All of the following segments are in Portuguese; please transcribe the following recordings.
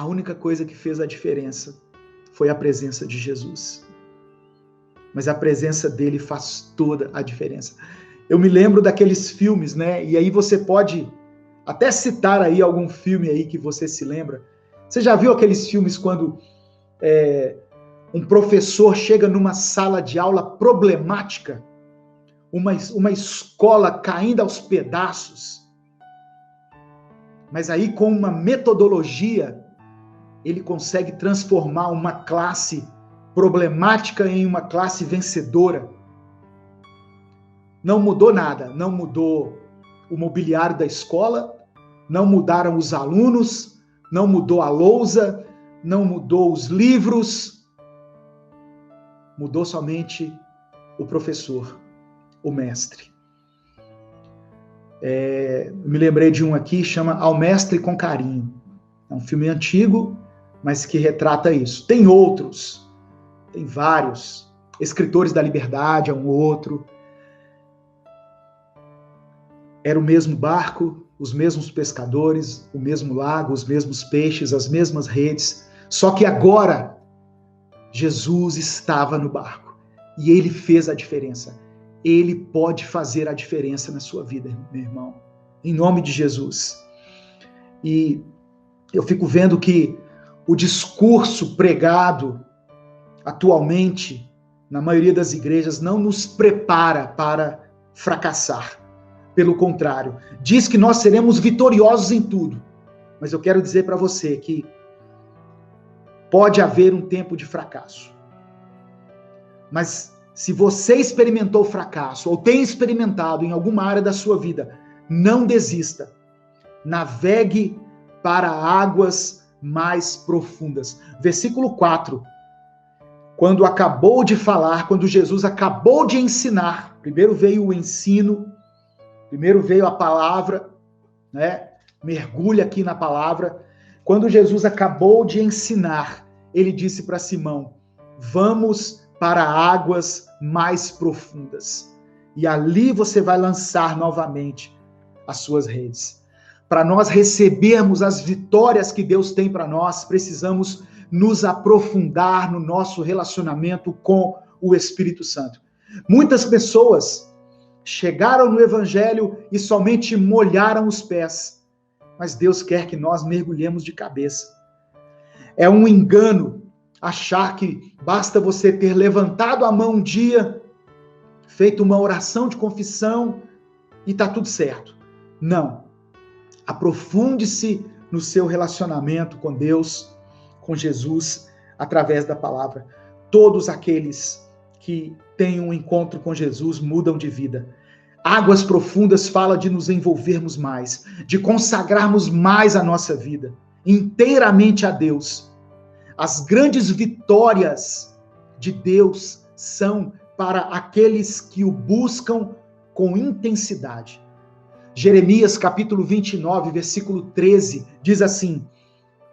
A única coisa que fez a diferença foi a presença de Jesus. Mas a presença dele faz toda a diferença. Eu me lembro daqueles filmes, né? E aí você pode até citar aí algum filme aí que você se lembra. Você já viu aqueles filmes quando um professor chega numa sala de aula problemática, uma escola caindo aos pedaços, mas aí com uma metodologia ele consegue transformar uma classe problemática em uma classe vencedora. Não mudou nada, não mudou o mobiliário da escola, não mudaram os alunos, não mudou a lousa, não mudou os livros, mudou somente o professor, o mestre. Me lembrei de um aqui, chama Ao Mestre com Carinho. É um filme antigo, mas que retrata isso. Tem outros, tem vários. Escritores da Liberdade é um outro. Era o mesmo barco, os mesmos pescadores, o mesmo lago, os mesmos peixes, as mesmas redes. Só que agora, Jesus estava no barco. E ele fez a diferença. Ele pode fazer a diferença na sua vida, meu irmão. Em nome de Jesus. E eu fico vendo que o discurso pregado atualmente, na maioria das igrejas, não nos prepara para fracassar. Pelo contrário, diz que nós seremos vitoriosos em tudo. Mas eu quero dizer para você que pode haver um tempo de fracasso. Mas se você experimentou fracasso ou tem experimentado em alguma área da sua vida, não desista. Navegue para águas mais profundas. Versículo 4. Quando acabou de falar, quando Jesus acabou de ensinar, primeiro veio o ensino, primeiro veio a palavra, né? Mergulha aqui na palavra. Quando Jesus acabou de ensinar, ele disse para Simão: vamos para águas mais profundas. E ali você vai lançar novamente as suas redes. Para nós recebermos as vitórias que Deus tem para nós, precisamos nos aprofundar no nosso relacionamento com o Espírito Santo. Muitas pessoas chegaram no Evangelho e somente molharam os pés, mas Deus quer que nós mergulhemos de cabeça. É um engano achar que basta você ter levantado a mão um dia, feito uma oração de confissão e está tudo certo. Não. Aprofunde-se no seu relacionamento com Deus, com Jesus, através da palavra. Todos aqueles que têm um encontro com Jesus mudam de vida. Águas profundas fala de nos envolvermos mais, de consagrarmos mais a nossa vida, inteiramente a Deus. As grandes vitórias de Deus são para aqueles que o buscam com intensidade. Jeremias capítulo 29, versículo 13, diz assim: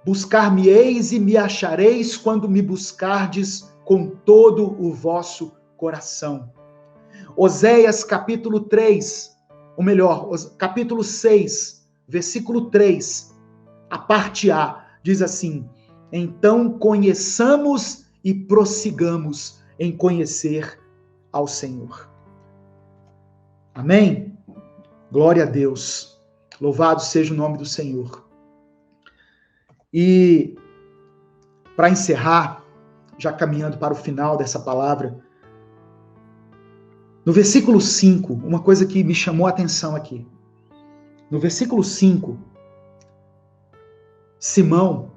buscar-me-eis e me achareis quando me buscardes com todo o vosso coração. Oséias capítulo 3, ou melhor, capítulo 6, versículo 3, a parte A, diz assim: então conheçamos e prossigamos em conhecer ao Senhor. Amém? Glória a Deus. Louvado seja o nome do Senhor. E para encerrar, já caminhando para o final dessa palavra, no versículo 5, uma coisa que me chamou a atenção aqui. No versículo 5, Simão,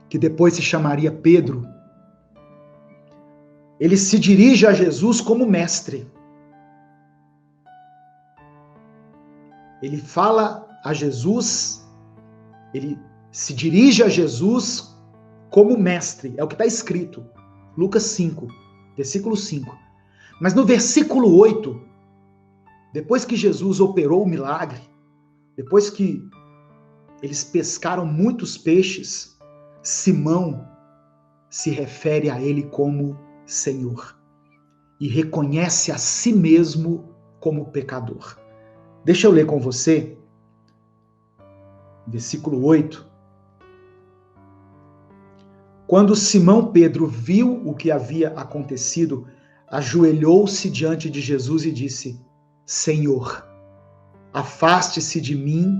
que depois se chamaria Pedro, ele se dirige a Jesus como mestre. Ele fala a Jesus, ele se dirige a Jesus como mestre. É o que está escrito. Lucas 5, versículo 5. Mas no versículo 8, depois que Jesus operou o milagre, depois que eles pescaram muitos peixes, Simão se refere a ele como Senhor e reconhece a si mesmo como pecador. Deixa eu ler com você versículo 8. Quando Simão Pedro viu o que havia acontecido, ajoelhou-se diante de Jesus e disse: Senhor, afaste-se de mim,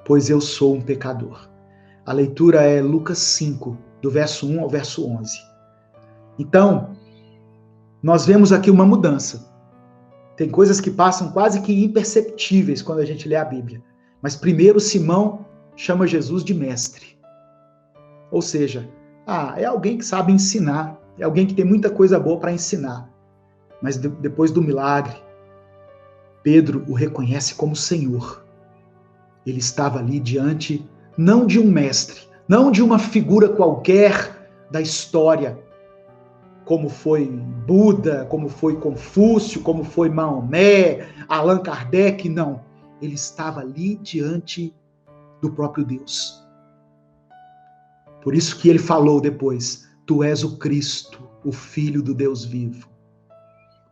pois eu sou um pecador. A leitura é Lucas 5, do verso 1 ao verso 11. Então, nós vemos aqui uma mudança. Tem coisas que passam quase que imperceptíveis quando a gente lê a Bíblia. Mas primeiro Simão chama Jesus de mestre. Ou seja, é alguém que sabe ensinar, é alguém que tem muita coisa boa para ensinar. Mas depois do milagre, Pedro o reconhece como Senhor. Ele estava ali diante, não de um mestre, não de uma figura qualquer da história, como foi Buda, como foi Confúcio, como foi Maomé, Allan Kardec, não. Ele estava ali diante do próprio Deus. Por isso que ele falou depois: Tu és o Cristo, o Filho do Deus vivo.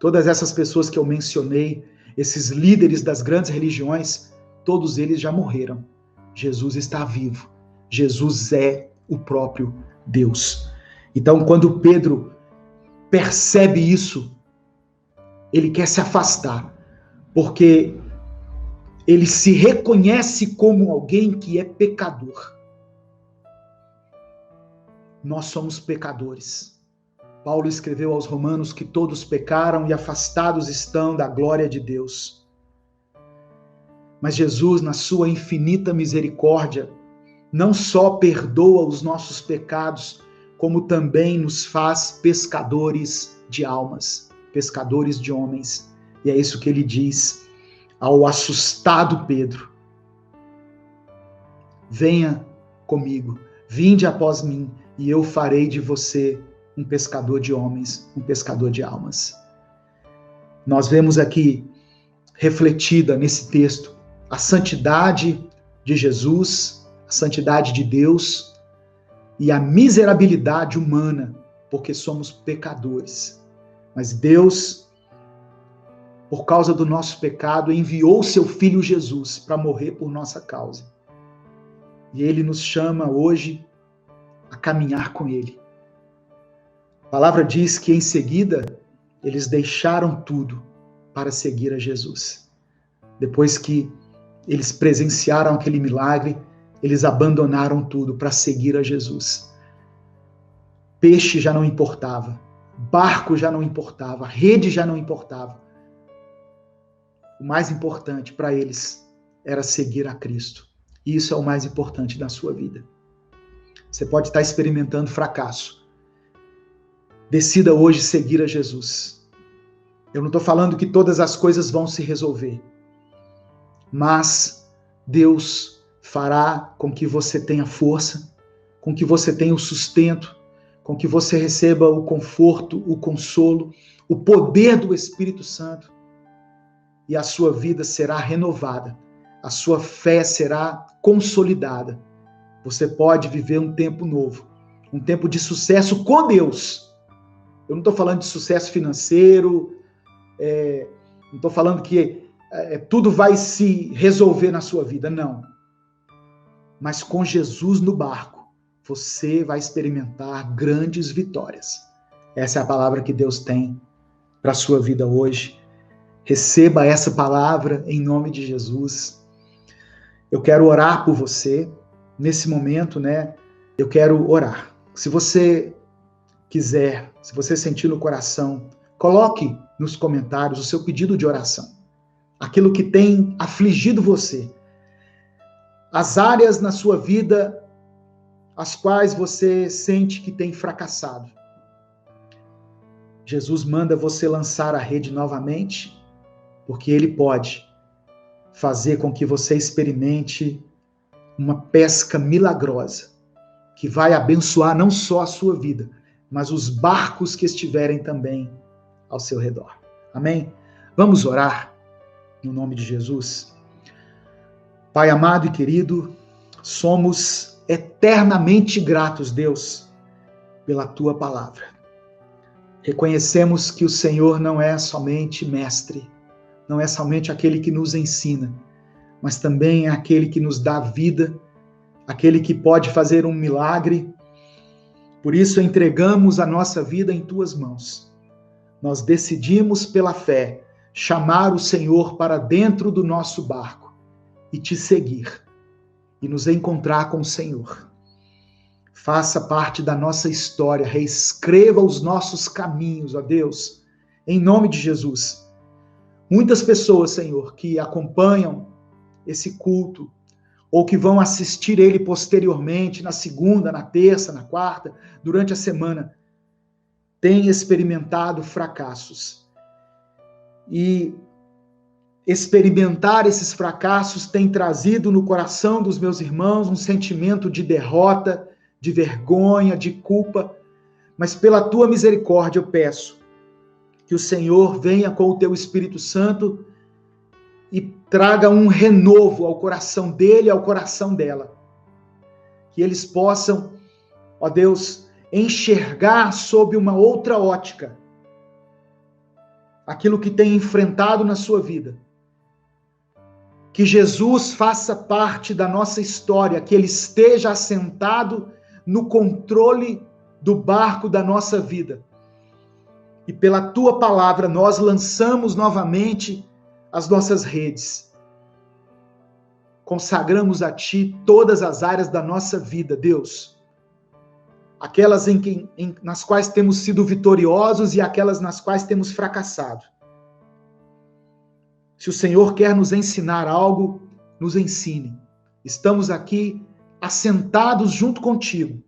Todas essas pessoas que eu mencionei, esses líderes das grandes religiões, todos eles já morreram. Jesus está vivo. Jesus é o próprio Deus. Então, quando Pedro percebe isso, ele quer se afastar, porque ele se reconhece como alguém que é pecador. Nós somos pecadores. Paulo escreveu aos Romanos que todos pecaram e afastados estão da glória de Deus. Mas Jesus, na sua infinita misericórdia, não só perdoa os nossos pecados, como também nos faz pescadores de almas, pescadores de homens. E é isso que ele diz ao assustado Pedro: Venha comigo, vinde após mim, e eu farei de você um pescador de homens, um pescador de almas. Nós vemos aqui refletida nesse texto a santidade de Jesus, a santidade de Deus e a miserabilidade humana, porque somos pecadores. Mas Deus, por causa do nosso pecado, enviou seu Filho Jesus para morrer por nossa causa. E Ele nos chama hoje a caminhar com Ele. A palavra diz que em seguida eles deixaram tudo para seguir a Jesus. Depois que eles presenciaram aquele milagre, eles abandonaram tudo para seguir a Jesus. Peixe já não importava, barco já não importava, rede já não importava. O mais importante para eles era seguir a Cristo. E isso é o mais importante da sua vida. Você pode estar experimentando fracasso. Decida hoje seguir a Jesus. Eu não estou falando que todas as coisas vão se resolver, mas Deus fará com que você tenha força, com que você tenha o sustento, com que você receba o conforto, o consolo, o poder do Espírito Santo, e a sua vida será renovada, a sua fé será consolidada. Você pode viver um tempo novo, um tempo de sucesso com Deus. Eu não estou falando de sucesso financeiro, não estou falando que tudo vai se resolver na sua vida, não. Mas com Jesus no barco, você vai experimentar grandes vitórias. Essa é a palavra que Deus tem para a sua vida hoje. Receba essa palavra em nome de Jesus. Eu quero orar por você. Nesse momento, eu quero orar. Se você quiser, se você sentir no coração, coloque nos comentários o seu pedido de oração. Aquilo que tem afligido você. As áreas na sua vida as quais você sente que tem fracassado. Jesus manda você lançar a rede novamente, porque Ele pode fazer com que você experimente uma pesca milagrosa, que vai abençoar não só a sua vida, mas os barcos que estiverem também ao seu redor. Amém? Vamos orar no nome de Jesus. Pai amado e querido, somos eternamente gratos, Deus, pela Tua palavra. Reconhecemos que o Senhor não é somente mestre, não é somente aquele que nos ensina, mas também é aquele que nos dá vida aquele que pode fazer um milagre. Por isso entregamos a nossa vida em tuas mãos. Nós decidimos pela fé chamar o Senhor para dentro do nosso barco e te seguir e nos encontrar com o Senhor. Faça parte da nossa história, reescreva os nossos caminhos, ó Deus, em nome de Jesus. Muitas pessoas, Senhor, que acompanham esse culto, ou que vão assistir ele posteriormente, na segunda, na terça, na quarta, durante a semana, têm experimentado fracassos. E experimentar esses fracassos tem trazido no coração dos meus irmãos um sentimento de derrota, de vergonha, de culpa. Mas pela tua misericórdia eu peço que o Senhor venha com o teu Espírito Santo e traga um renovo ao coração dele e ao coração dela. Que eles possam, ó Deus, enxergar sob uma outra ótica aquilo que tem enfrentado na sua vida. Que Jesus faça parte da nossa história, que ele esteja assentado no controle do barco da nossa vida. E pela tua palavra nós lançamos novamente as nossas redes. Consagramos a ti todas as áreas da nossa vida, Deus. Aquelas nas quais temos sido vitoriosos e aquelas nas quais temos fracassado. Se o Senhor quer nos ensinar algo, nos ensine. Estamos aqui assentados junto contigo.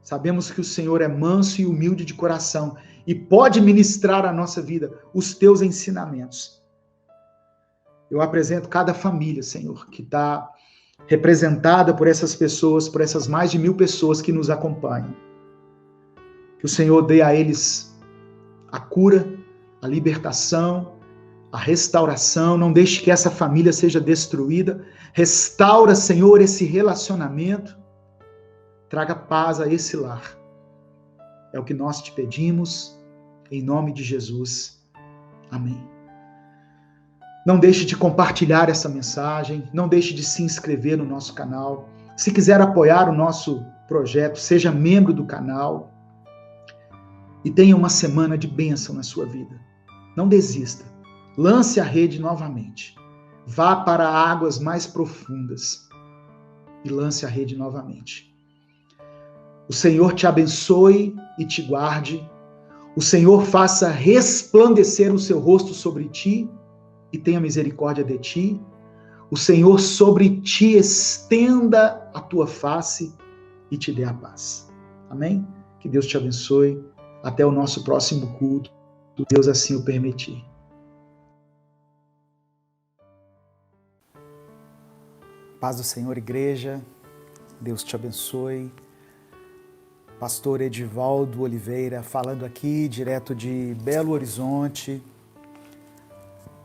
Sabemos que o Senhor é manso e humilde de coração e pode ministrar à nossa vida os teus ensinamentos. Eu apresento cada família, Senhor, que está representada por essas pessoas, por essas mais de 1000 pessoas que nos acompanham. Que o Senhor dê a eles a cura, a libertação, a restauração. Não deixe que essa família seja destruída. Restaura, Senhor, esse relacionamento. Traga paz a esse lar. É o que nós te pedimos, em nome de Jesus. Amém. Não deixe de compartilhar essa mensagem, não deixe de se inscrever no nosso canal. Se quiser apoiar o nosso projeto, seja membro do canal e tenha uma semana de bênção na sua vida. Não desista. Lance a rede novamente. Vá para águas mais profundas e lance a rede novamente. O Senhor te abençoe e te guarde. O Senhor faça resplandecer o seu rosto sobre ti e tenha misericórdia de ti. O Senhor sobre ti estenda a tua face e te dê a paz. Amém? Que Deus te abençoe. Até o nosso próximo culto, se Deus assim o permitir. Paz do Senhor, igreja. Deus te abençoe. Pastor Edivaldo Oliveira, falando aqui direto de Belo Horizonte,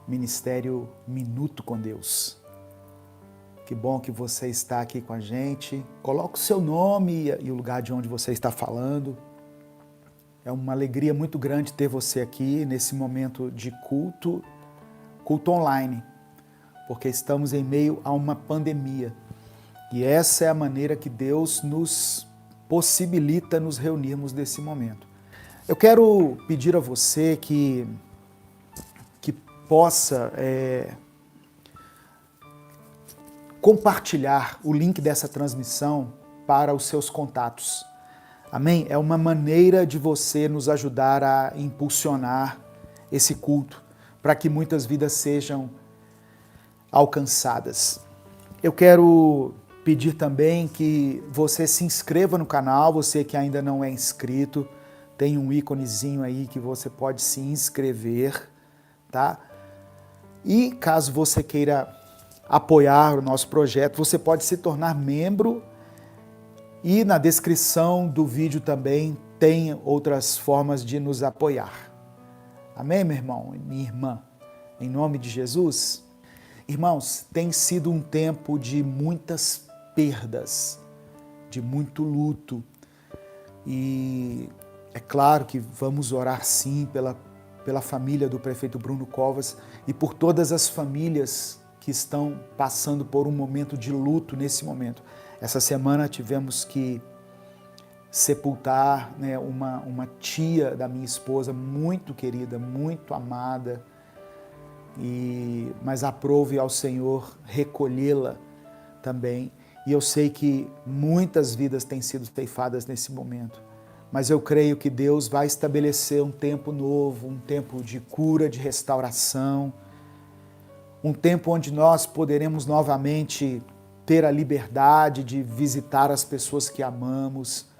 Ministério Minuto com Deus. Que bom que você está aqui com a gente. Coloque o seu nome e o lugar de onde você está falando. É uma alegria muito grande ter você aqui nesse momento de culto online, porque estamos em meio a uma pandemia. E essa é a maneira que Deus nos possibilita nos reunirmos nesse momento. Eu quero pedir a você que possa compartilhar o link dessa transmissão para os seus contatos. Amém? É uma maneira de você nos ajudar a impulsionar esse culto, para que muitas vidas sejam alcançadas. Eu quero pedir também que você se inscreva no canal, você que ainda não é inscrito, tem um íconezinho aí que você pode se inscrever, tá? E caso você queira apoiar o nosso projeto, você pode se tornar membro e na descrição do vídeo também tem outras formas de nos apoiar. Amém, meu irmão e minha irmã? Em nome de Jesus? Irmãos, tem sido um tempo de muitas perdas, de muito luto. E é claro que vamos orar sim pela família do prefeito Bruno Covas e por todas as famílias que estão passando por um momento de luto nesse momento. Essa semana tivemos que sepultar, né, uma tia da minha esposa, muito querida, muito amada, mas aprove ao Senhor recolhê-la também. E eu sei que muitas vidas têm sido ceifadas nesse momento, mas eu creio que Deus vai estabelecer um tempo novo, um tempo de cura, de restauração, um tempo onde nós poderemos novamente ter a liberdade de visitar as pessoas que amamos,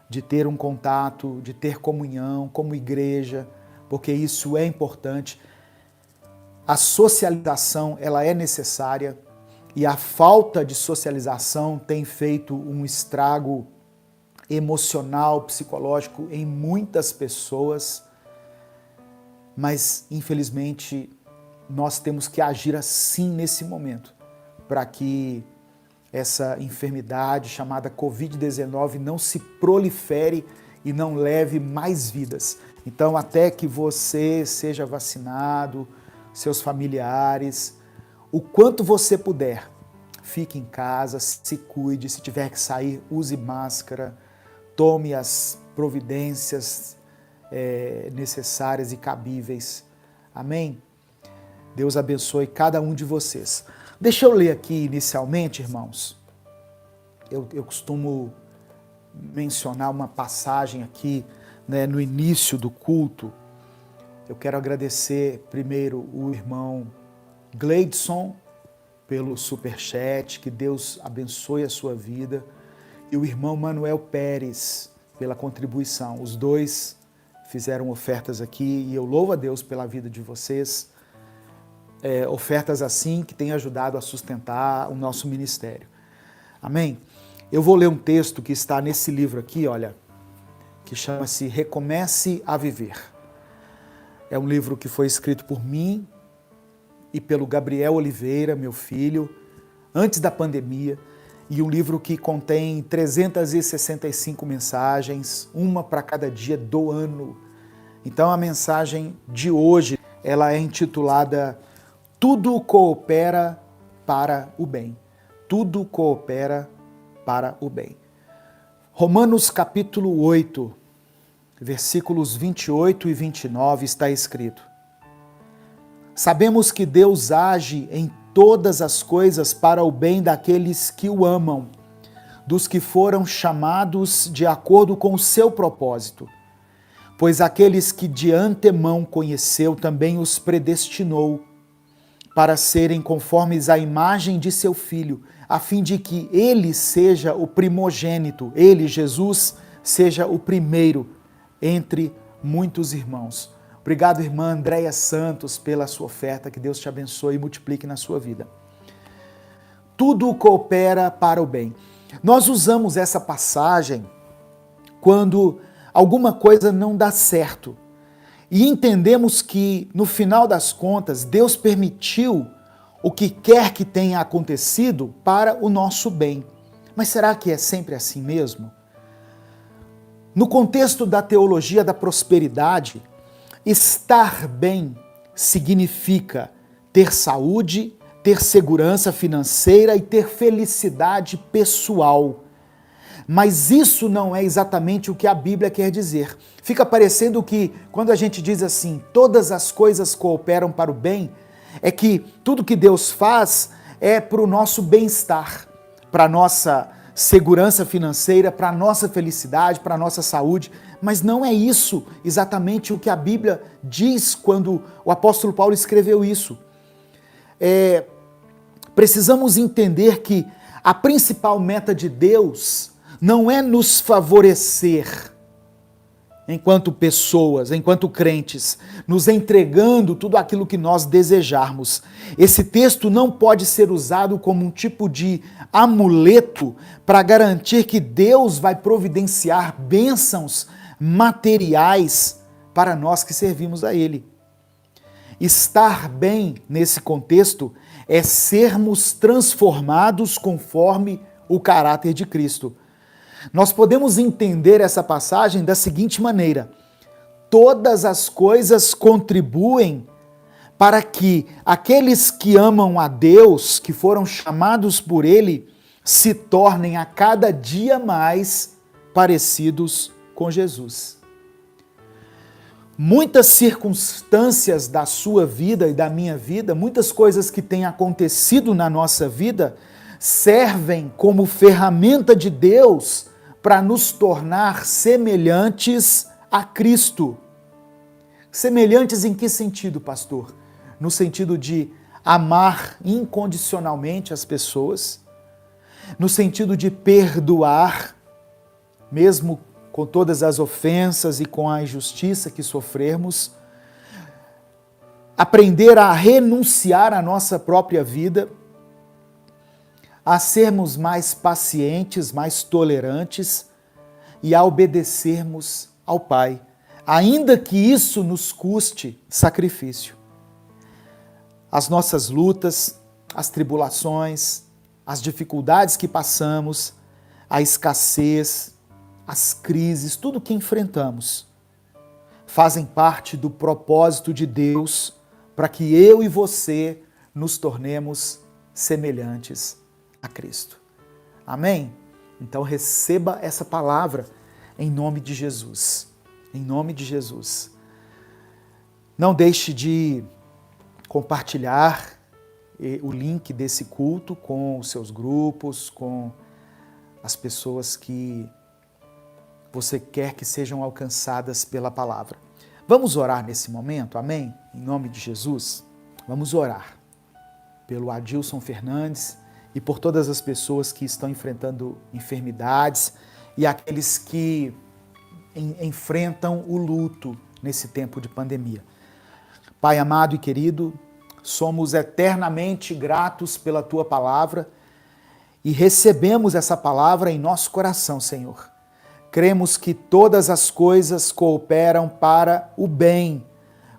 de ter um contato, de ter comunhão como igreja, porque isso é importante. A socialização, ela é necessária, e a falta de socialização tem feito um estrago emocional, psicológico em muitas pessoas, mas infelizmente nós temos que agir assim nesse momento, para que essa enfermidade chamada Covid-19 não se prolifere e não leve mais vidas. Então, até que você seja vacinado, seus familiares, o quanto você puder, fique em casa, se cuide, se tiver que sair, use máscara, tome as providências necessárias e cabíveis. Amém? Deus abençoe cada um de vocês. Deixa eu ler aqui inicialmente, irmãos. Eu costumo mencionar uma passagem aqui, né, no início do culto. Eu quero agradecer primeiro o irmão Gleidson pelo superchat, que Deus abençoe a sua vida, e o irmão Manuel Pérez pela contribuição. Os dois fizeram ofertas aqui e eu louvo a Deus pela vida de vocês. Ofertas assim que têm ajudado a sustentar o nosso ministério. Amém? Eu vou ler um texto que está nesse livro aqui, olha, que chama-se Recomece a Viver. É um livro que foi escrito por mim e pelo Gabriel Oliveira, meu filho, antes da pandemia, e um livro que contém 365 mensagens, uma para cada dia do ano. Então a mensagem de hoje, ela é intitulada Tudo coopera para o bem. Tudo coopera para o bem. Romanos capítulo 8, versículos 28 e 29 está escrito: Sabemos que Deus age em todas as coisas para o bem daqueles que o amam, dos que foram chamados de acordo com o seu propósito. Pois aqueles que de antemão conheceu também os predestinou para serem conformes à imagem de seu Filho, a fim de que ele seja o primogênito, ele, Jesus, seja o primeiro entre muitos irmãos. Obrigado, irmã Andréia Santos, pela sua oferta, que Deus te abençoe e multiplique na sua vida. Tudo coopera para o bem. Nós usamos essa passagem quando alguma coisa não dá certo. E entendemos que, no final das contas, Deus permitiu o que quer que tenha acontecido para o nosso bem. Mas será que é sempre assim mesmo? No contexto da teologia da prosperidade, estar bem significa ter saúde, ter segurança financeira e ter felicidade pessoal. Mas isso não é exatamente o que a Bíblia quer dizer. Fica parecendo que, quando a gente diz assim, todas as coisas cooperam para o bem, é que tudo que Deus faz é para o nosso bem-estar, para a nossa segurança financeira, para a nossa felicidade, para a nossa saúde. Mas não é isso exatamente o que a Bíblia diz quando o apóstolo Paulo escreveu isso. Precisamos entender que a principal meta de Deus não é nos favorecer enquanto pessoas, enquanto crentes, nos entregando tudo aquilo que nós desejarmos. Esse texto não pode ser usado como um tipo de amuleto para garantir que Deus vai providenciar bênçãos materiais para nós que servimos a Ele. Estar bem nesse contexto é sermos transformados conforme o caráter de Cristo. Nós podemos entender essa passagem da seguinte maneira: todas as coisas contribuem para que aqueles que amam a Deus, que foram chamados por Ele, se tornem a cada dia mais parecidos com Jesus. Muitas circunstâncias da sua vida e da minha vida, muitas coisas que têm acontecido na nossa vida, servem como ferramenta de Deus para nos tornar semelhantes a Cristo. Semelhantes em que sentido, pastor? No sentido de amar incondicionalmente as pessoas, no sentido de perdoar, mesmo com todas as ofensas e com a injustiça que sofrermos, aprender a renunciar à nossa própria vida, a sermos mais pacientes, mais tolerantes e a obedecermos ao Pai, ainda que isso nos custe sacrifício. As nossas lutas, as tribulações, as dificuldades que passamos, a escassez, as crises, tudo que enfrentamos, fazem parte do propósito de Deus para que eu e você nos tornemos semelhantes a Cristo. Amém? Então receba essa palavra em nome de Jesus. Em nome de Jesus. Não deixe de compartilhar o link desse culto com os seus grupos, com as pessoas que você quer que sejam alcançadas pela palavra. Vamos orar nesse momento, amém? Em nome de Jesus, vamos orar pelo Adilson Fernandes e por todas as pessoas que estão enfrentando enfermidades e aqueles que enfrentam o luto nesse tempo de pandemia. Pai amado e querido, somos eternamente gratos pela Tua palavra e recebemos essa palavra em nosso coração, Senhor. Cremos que todas as coisas cooperam para o bem,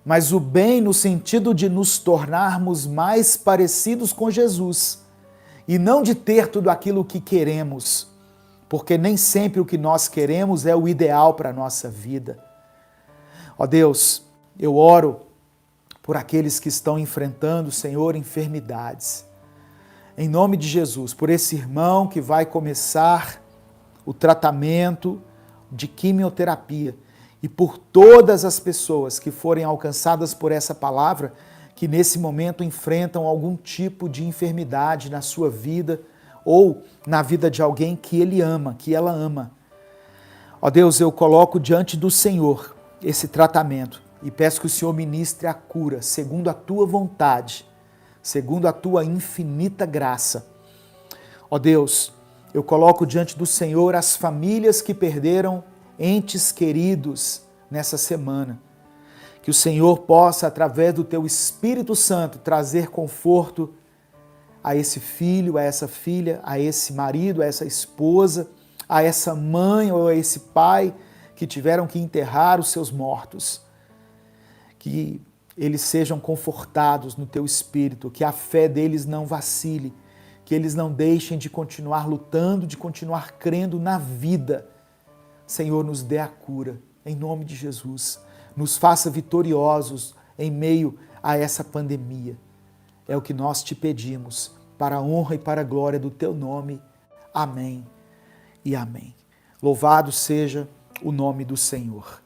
mas o bem no sentido de nos tornarmos mais parecidos com Jesus e não de ter tudo aquilo que queremos, porque nem sempre o que nós queremos é o ideal para a nossa vida. Ó Deus, eu oro por aqueles que estão enfrentando, Senhor, enfermidades. Em nome de Jesus, por esse irmão que vai começar o tratamento de quimioterapia e por todas as pessoas que forem alcançadas por essa palavra, que nesse momento enfrentam algum tipo de enfermidade na sua vida ou na vida de alguém que ele ama, que ela ama. Ó Deus, eu coloco diante do Senhor esse tratamento e peço que o Senhor ministre a cura, segundo a Tua vontade, segundo a Tua infinita graça. Ó Deus, eu coloco diante do Senhor as famílias que perderam entes queridos nessa semana. Que o Senhor possa, através do Teu Espírito Santo, trazer conforto a esse filho, a essa filha, a esse marido, a essa esposa, a essa mãe ou a esse pai que tiveram que enterrar os seus mortos. Que eles sejam confortados no Teu Espírito, que a fé deles não vacile, que eles não deixem de continuar lutando, de continuar crendo na vida. Senhor, nos dê a cura, em nome de Jesus. Nos faça vitoriosos em meio a essa pandemia. É o que nós te pedimos, para a honra e para a glória do Teu nome. Amém e amém. Louvado seja o nome do Senhor.